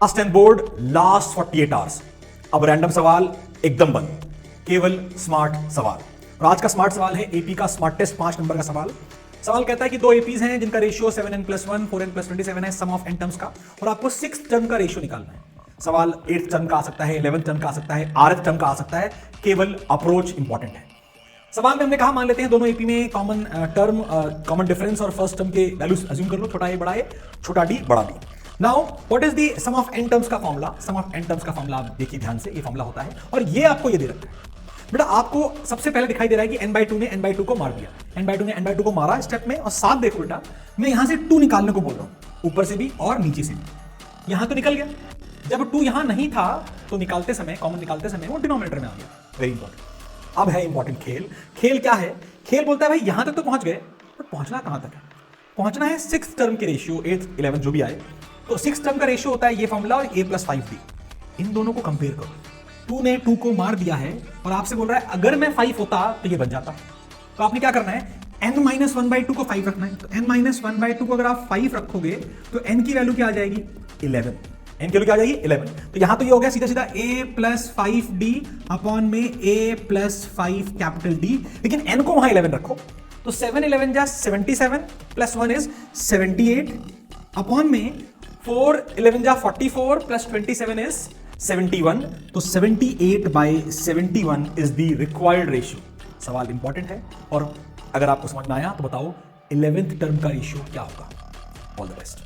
Last and board last 48 hours. अब random सवाल एकदम बंद, केवल स्मार्ट सवाल। और आज का स्मार्ट सवाल है एपी का स्मार्टेस्ट 5 नंबर का सवाल। सवाल कहता है कि दो एपीज हैं जिनका रेशियो 7n+1 4n+27 है, सम ऑफ n टर्म्स का, और आपको 6th टर्म का रेशियो निकालना है। सवाल 8th टर्म का आ सकता है, 11th टर्म का आ सकता है, 8th टर्म का आ सकता है, केवल अप्रोच इंपॉर्टेंट है। सवाल में हमने कहा, मान लेते हैं दोनों एपी में कॉमन टर्म, कॉमन डिफरेंस और फर्स्ट टर्म के वैल्यूज अज्यूम कर लो, छोटा ए बड़ा ए, छोटा डी बड़ा D. Now what is the sum of n terms का formula? Sum of n terms का फॉर्मूला आप देखिए ध्यान से, ये फॉर्मूला होता है और ये आपको ये दे रखा है। बेटा आपको सबसे पहले दिखाई दे रहा है कि n/2 ने n/2 को मार दिया, n/2 ने n/2 को मारा स्टेप में, और साथ देखो बेटा मैं यहां से 2 निकालने को बोल रहा हूं, ऊपर से भी और नीचे से भी। यहां तो निकल गया, जब 2 यहां नहीं था तो निकालते समय, कॉमन निकालते समय वो डिनोमिनेटर में आ गया। Very important. अब है इंपॉर्टेंट खेल। खेल क्या है? खेल बोलता है भाई यहां तक तो पहुंच गए, बट पहुंचना कहां तक है? पहुंचना है 6th टर्म के रेशियो, 8th 11 जो भी आए, तो 6th टर्म का रेशियो होता है ये फॉर्मूला और a+5b। इन दोनों को कंपेयर करो। 2 ने 2 को मार दिया है और आपसे बोल रहा है अगर मैं 5 होता तो ये बन जाता। तो आपने क्या करना है, n-1/2 को 5 रखना है। तो n-1/2 को अगर आप 5 रखोगे तो n की वैल्यू क्या आ जाएगी? 11। n की वैल्यू क्या आ जाएगी? 11। तो यहां तो ये हो गया सीधा सीधा a+5d अपॉन में a+5 कैपिटल D, लेकिन n को वहां 11 रखो तो 7 11 जा 77 प्लस 1 इज 78 अपॉन में 4 11 जा 44 प्लस 27 इज 71। तो 78/71 इज द रिक्वायर्ड रेशियो। सवाल इंपॉर्टेंट है और अगर आपको समझ में आया तो बताओ 11th टर्म का रेशियो क्या होगा। All the best.